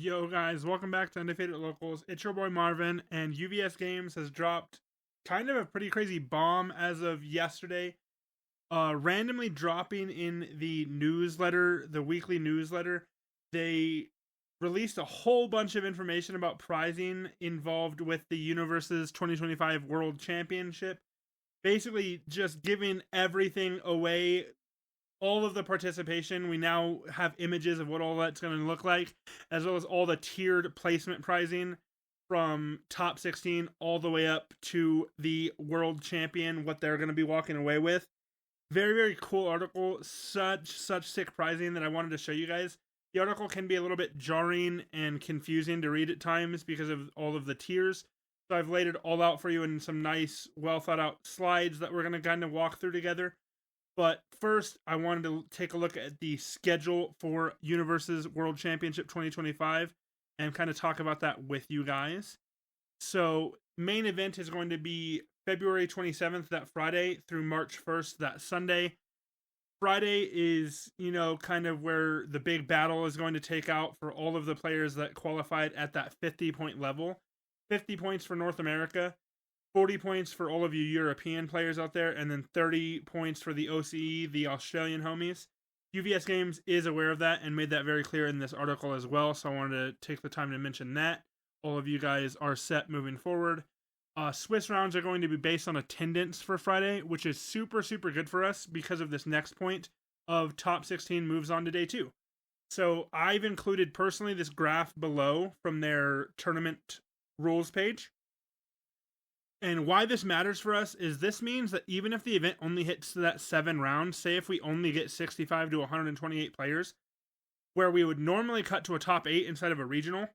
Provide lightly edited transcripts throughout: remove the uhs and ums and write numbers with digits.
Yo guys, welcome back to Undefeated Locals. It's your boy Marvin, and UVS Games has dropped kind of a pretty crazy bomb as of yesterday. Randomly dropping in the newsletter, the weekly newsletter, they released a whole bunch of information about prizing involved with the UniVersus 2025 World Championship. Basically, just giving everything away, all of the participation. We now have images of what all that's going to look like, as well as all the tiered placement pricing from top 16 all the way up to the world champion, what they're going to be walking away with. Very, very cool article. Such sick pricing that I wanted to show you guys. The article can be a little bit jarring and confusing to read at times because of all of the tiers. So I've laid it all out for you in some nice, well thought out slides that we're going to kind of walk through together. But first, I wanted to take a look at the schedule for UniVersus World Championship 2025 and kind of talk about that with you guys. So, main event is going to be February 27th, that Friday, through March 1st, that Sunday. Friday is, kind of where the big battle is going to take out for all of the players that qualified at that 50-point level. 50 points for North America, 40 points for all of you European players out there, and then 30 points for the OCE, the Australian homies. UVS Games is aware of that and made that very clear in this article as well, so I wanted to take the time to mention that. All of you guys are set moving forward. Swiss rounds are going to be based on attendance for Friday, which is super, super good for us because of this next point of top 16 moves on to day 2. So I've included personally this graph below from their tournament rules page. And why this matters for us is this means that even if the event only hits that 7 rounds, say if we only get 65 to 128 players, where we would normally cut to a top 8 instead of a regional,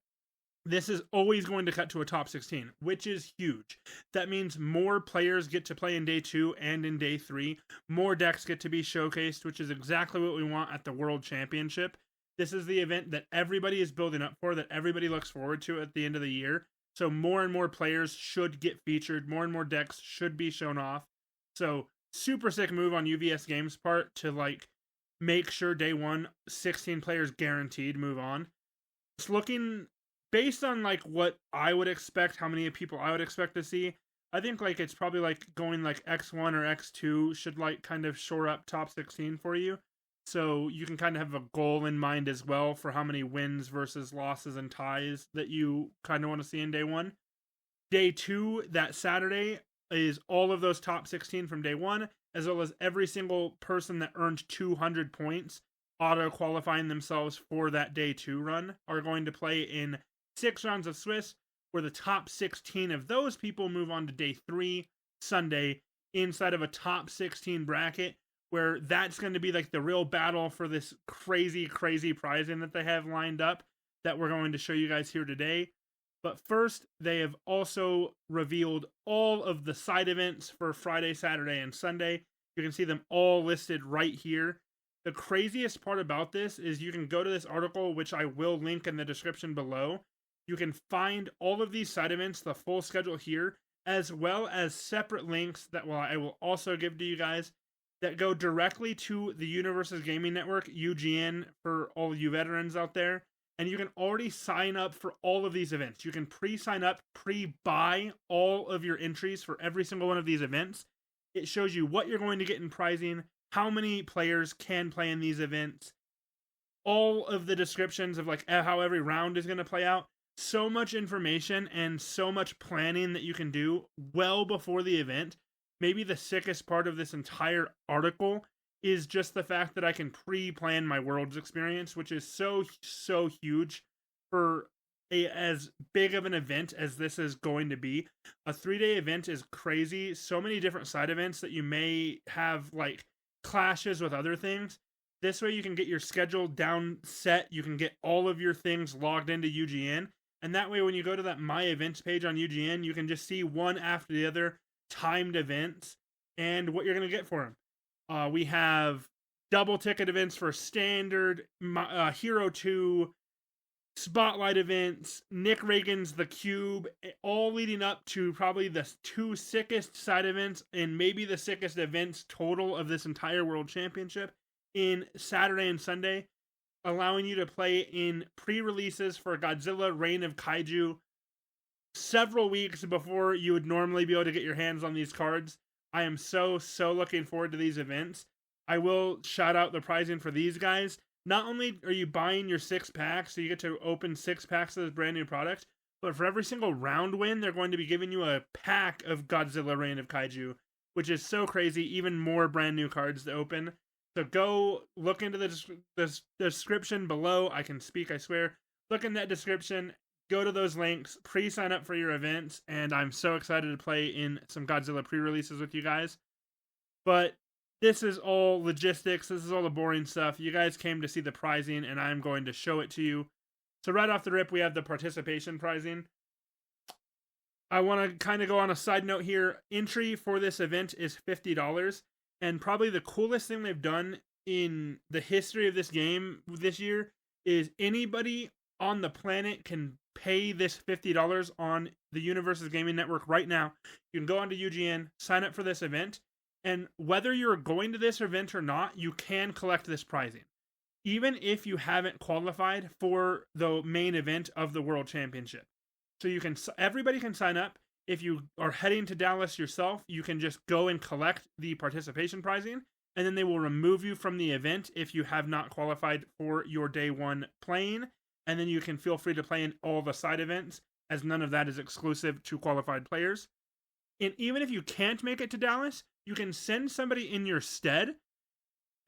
this is always going to cut to a top 16, which is huge. That means more players get to play in day 2 and in day 3. More decks get to be showcased, which is exactly what we want at the World Championship. This is the event that everybody is building up for, that everybody looks forward to at the end of the year. So more and more players should get featured. More and more decks should be shown off. So super sick move on UVS Games' part to make sure day 1, 16 players guaranteed move on. It's looking based on what I would expect, how many people I would expect to see. I think it's probably going X1 or X2 should kind of shore up top 16 for you. So you can kind of have a goal in mind as well for how many wins versus losses and ties that you kind of want to see in day 1. Day 2, that Saturday, is all of those top 16 from day 1, as well as every single person that earned 200 points auto-qualifying themselves for that day 2 run are going to play in 6 rounds of Swiss, where the top 16 of those people move on to day 3, Sunday, inside of a top 16 bracket, where that's going to be the real battle for this crazy prizing that they have lined up that we're going to show you guys here today. But first, they have also revealed all of the side events for Friday, Saturday, and Sunday. You can see them all listed right here. The craziest part about this is you can go to this article, which I will link in the description below. You can find all of these side events, the full schedule here, as well as separate links that I will also give to you guys that go directly to the UniVersus Gaming Network, UGN, for all you veterans out there. And you can already sign up for all of these events. You can pre-sign up, pre-buy all of your entries for every single one of these events. It shows you what you're going to get in prizing, how many players can play in these events, all of the descriptions of how every round is going to play out. So much information and so much planning that you can do well before the event. Maybe the sickest part of this entire article is just the fact that I can pre-plan my Worlds experience, which is so huge for as big of an event as this is going to be. A 3-day event is crazy. So many different side events that you may have clashes with other things. This way you can get your schedule down set. You can get all of your things logged into UGN. And that way when you go to that My Events page on UGN, you can just see one after the other timed events and what you're going to get for them. We have double ticket events for standard, Hero 2, spotlight events, Nick Reagan's The Cube, all leading up to probably the 2 sickest side events and maybe the sickest events total of this entire World Championship in Saturday and Sunday. allowing you to play in pre-releases for Godzilla Reign of Kaiju several weeks before you would normally be able to get your hands on these cards. I am so looking forward to these events. I will shout out the pricing for these guys. Not only are you buying your 6 packs, so you get to open 6 packs of this brand new product, but for every single round win, they're going to be giving you a pack of Godzilla Reign of Kaiju, which is so crazy. Even more brand new cards to open. So go look into the description below. I can speak, I swear. Look in that description. Go to those links. Pre-sign up for your events. And I'm so excited to play in some Godzilla pre-releases with you guys. But this is all logistics. This is all the boring stuff. You guys came to see the pricing, and I'm going to show it to you. So right off the rip, we have the participation pricing. I want to kind of go on a side note here. Entry for this event is $50. And probably the coolest thing they've done in the history of this game this year is anybody on the planet can pay this $50 on the UniVersus Gaming Network right now. You can go onto UGN, sign up for this event, and whether you're going to this event or not, you can collect this pricing. Even if you haven't qualified for the main event of the World Championship. So everybody can sign up. If you are heading to Dallas yourself, you can just go and collect the participation pricing, and then they will remove you from the event if you have not qualified for your day one playing, and then you can feel free to play in all the side events, as none of that is exclusive to qualified players. And even if you can't make it to Dallas, you can send somebody in your stead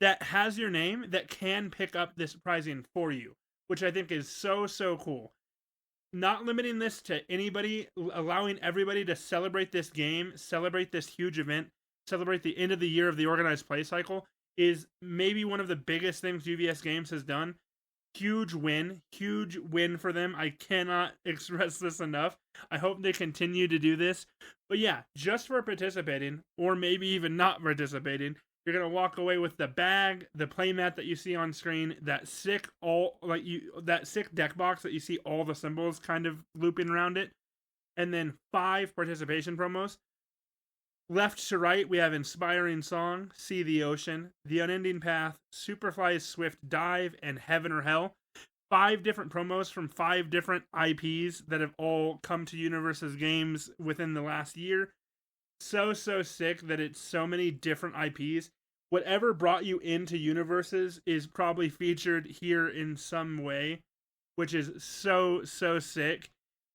that has your name that can pick up this pricing for you, which I think is so cool. Not limiting this to anybody, allowing everybody to celebrate this game, celebrate this huge event, celebrate the end of the year of the organized play cycle is maybe one of the biggest things UVS Games has done. Huge win for them. I cannot express this enough. I hope they continue to do this. But yeah, just for participating, or maybe even not participating, you're going to walk away with the bag, the playmat that you see on screen, that sick deck box that you see all the symbols kind of looping around it, and then 5 participation promos. Left to right, we have Inspiring Song, See the Ocean, The Unending Path, Superfly's Swift Dive, and Heaven or Hell. 5 different promos from 5 different IPs that have all come to UniVersus Games within the last year. So sick that it's so many different IPs. Whatever brought you into UniVersus is probably featured here in some way, which is so sick.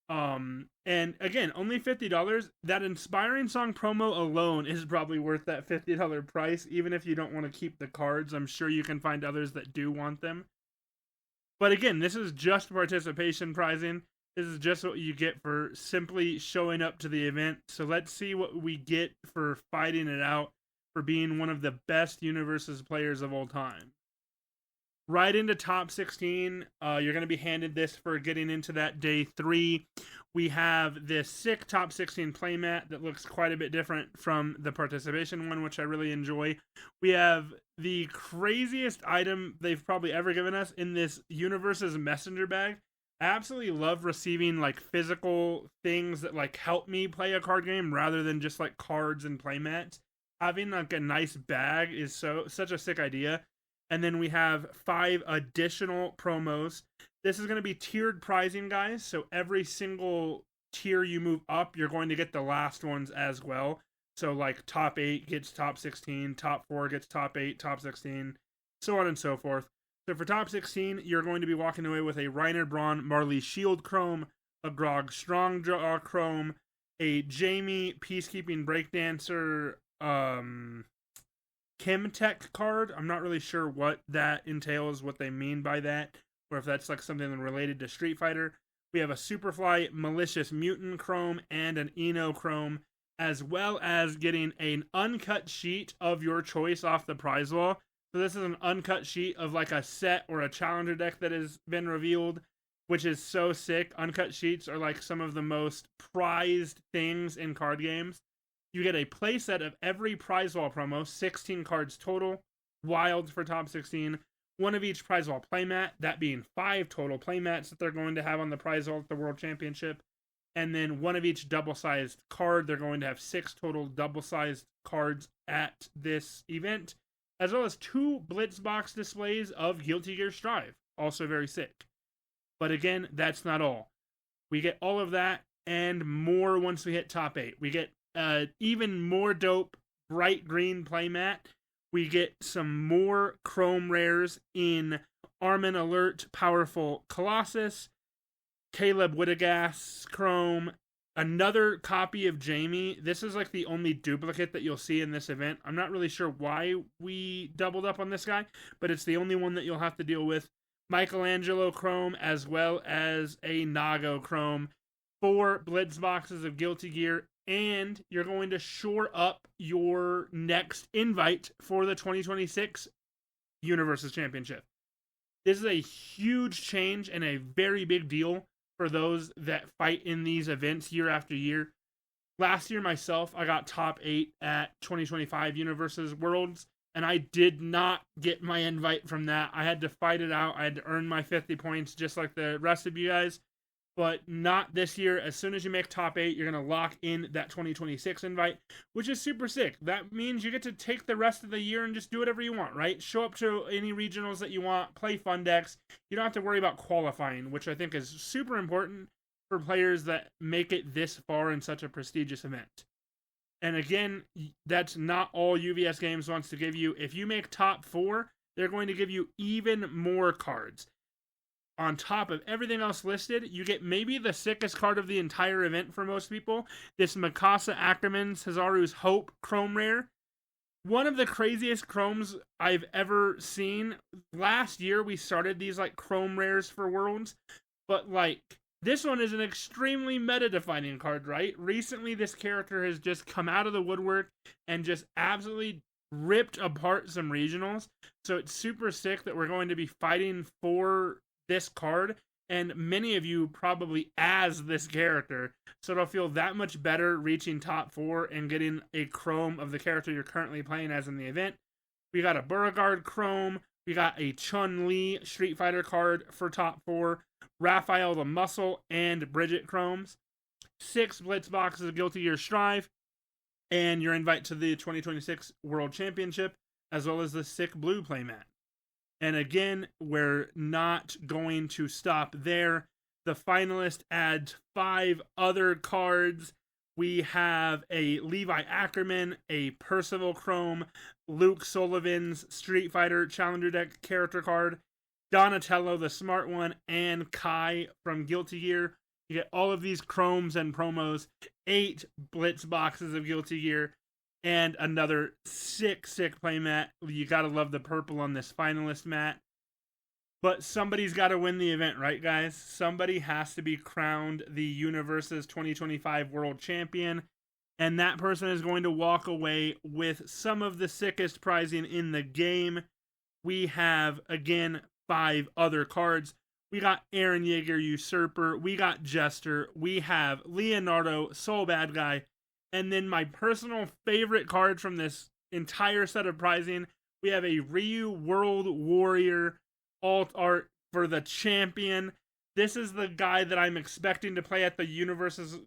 And again, only $50. That Inspiring Song promo alone is probably worth that $50 price, even if you don't want to keep the cards. I'm sure you can find others that do want them. But again, this is just participation pricing. This is just what you get for simply showing up to the event. So let's see what we get for fighting it out, for being one of the best UniVersus players of all time. Right into top 16. You're going to be handed this for getting into that day 3. We have this sick top 16 playmat that looks quite a bit different from the participation one, which I really enjoy. We have the craziest item they've probably ever given us in this UniVersus messenger bag. I absolutely love receiving like physical things that like help me play a card game rather than just like cards and playmats. Having like a nice bag is such a sick idea. And then we have 5 additional promos. This is going to be tiered pricing, guys. So every single tier you move up, you're going to get the last ones as well. So like top 8 gets top 16, top 4 gets top 8, top 16, so on and so forth. So for top 16, you're going to be walking away with a Reiner Braun Marley Shield Chrome, a Grog Strongjaw Chrome, a Jamie Peacekeeping Breakdancer Chemtech card. I'm not really sure what that entails, what they mean by that, or if that's like something related to Street Fighter. We have a Superfly Malicious Mutant Chrome and an Eno Chrome, as well as getting an uncut sheet of your choice off the prize wall. So this is an uncut sheet of like a set or a challenger deck that has been revealed, which is so sick. Uncut sheets are like some of the most prized things in card games. You get a playset of every prize wall promo, 16 cards total, wild for top 16, 1 of each prize wall playmat, that being 5 total playmats that they're going to have on the prize wall at the World Championship, and then 1 of each double-sized card. They're going to have 6 total double-sized cards at this event, as well as 2 Blitzbox displays of Guilty Gear Strive. Also very sick. But again, that's not all. We get all of that and more once we hit top 8. We get even more dope bright green playmat. We get some more chrome rares in Armin Alert Powerful Colossus, Caleb Wittagast Chrome, another copy of Jamie. This is like the only duplicate that you'll see in this event. I'm not really sure why we doubled up on this guy, but it's the only one that you'll have to deal with. Michelangelo Chrome, as well as a Nago Chrome, 4 Blitz boxes of Guilty Gear, and you're going to shore up your next invite for the 2026 UniVersus Championship. This is a huge change and a very big deal for those that fight in these events year after year. Last year myself, I got top 8 at 2025 UniVersus Worlds, and I did not get my invite from that. I had to fight it out. I had to earn my 50 points just like the rest of you guys, but not this year. As soon as you make top 8, you're going to lock in that 2026 invite, which is super sick. That means you get to take the rest of the year and just do whatever you want, right? Show up to any regionals that you want, play fun decks. You don't have to worry about qualifying, which I think is super important for players that make it this far in such a prestigious event. And again, that's not all UVS Games wants to give you. If you make top 4, they're going to give you even more cards. On top of everything else listed, you get maybe the sickest card of the entire event for most people. This Mikasa Ackerman Cesaru's Hope Chrome Rare. One of the craziest chromes I've ever seen. Last year we started these like chrome rares for Worlds, but like this one is an extremely meta-defining card, right? Recently, this character has just come out of the woodwork and just absolutely ripped apart some regionals. So it's super sick that we're going to be fighting for this card, and many of you probably as this character. So it'll feel that much better reaching top 4 and getting a chrome of the character you're currently playing as in the event. We got a Beauregard Chrome. We got a Chun-Li Street Fighter card for top 4. Raphael the Muscle and Bridget Chromes, 6 Blitz boxes of Guilty Gear Strive, and your invite to the 2026 World Championship, as well as the sick blue playmat. And again, we're not going to stop there. The finalist adds 5 other cards. We have a Levi Ackerman, a Percival Chrome, Luke Sullivan's Street Fighter Challenger Deck character card, Donatello, the Smart One, and Kai from Guilty Gear. You get all of these chromes and promos, 8 Blitz boxes of Guilty Gear, and another sick playmat. You gotta love the purple on this finalist mat. But somebody's gotta win the event, right, guys? Somebody has to be crowned the UniVersus 2025 World Champion, and that person is going to walk away with some of the sickest prizing in the game. We have, again, 5 other cards. We got Aaron Yeager Usurper, we got Jester, we have Leonardo Soul Bad Guy, and then my personal favorite card from this entire set of prizing, we have a Ryu World Warrior alt art for the champion. This is the guy that I'm expecting to play at the UniVersus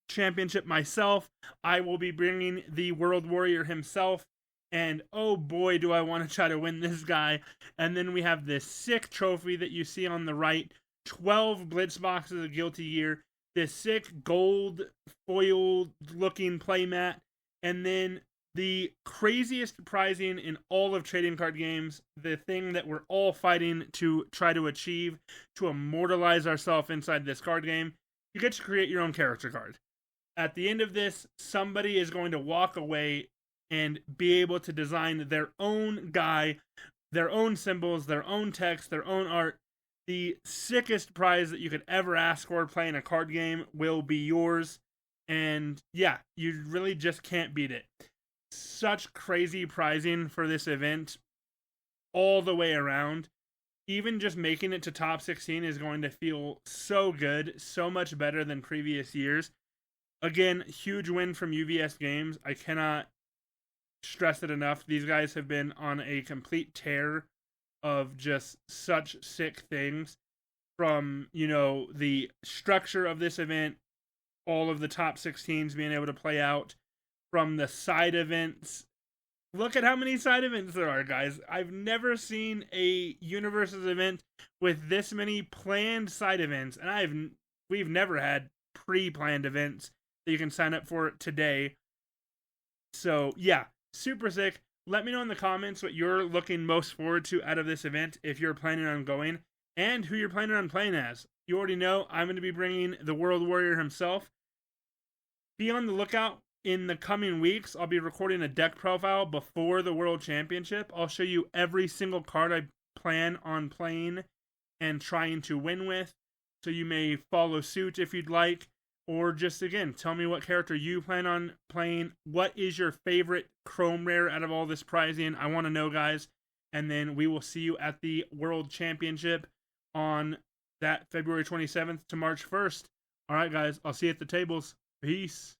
Championship myself. I will be bringing the World Warrior himself. And oh boy, do I want to try to win this guy. And then we have this sick trophy that you see on the right. 12 Blitz boxes of Guilty Gear. This sick gold foil looking playmat. And then the craziest prizing in all of trading card games. The thing that we're all fighting to try to achieve. To immortalize ourselves inside this card game. You get to create your own character card. At the end of this, somebody is going to walk away and be able to design their own guy, their own symbols, their own text, their own art. The sickest prize that you could ever ask for playing a card game will be yours. And yeah, you really just can't beat it. Such crazy prizing for this event all the way around. Even just making it to top 16 is going to feel so good, so much better than previous years. Again, huge win from UVS Games. I cannot stress it enough. These guys have been on a complete tear of just such sick things, from, you know, the structure of this event, all of the top 16s being able to play out, from the side events, Look at how many side events there are, guys. I've never seen a UniVersus event with this many planned side events, and we've never had pre-planned events that you can sign up for today. So yeah, super sick. Let me know in the comments what you're looking most forward to out of this event if you're planning on going, and who you're planning on playing as. You already know I'm going to be bringing the World Warrior himself. Be on the lookout. In the coming weeks, I'll be recording a deck profile before the World Championship. I'll show you every single card I plan on playing and trying to win with. So you may follow suit if you'd like. Or just, again, tell me what character you plan on playing. What is your favorite Chrome Rare out of all this prizing? I want to know, guys. And then we will see you at the World Championship on that February 27th to March 1st. All right, guys. I'll see you at the tables. Peace.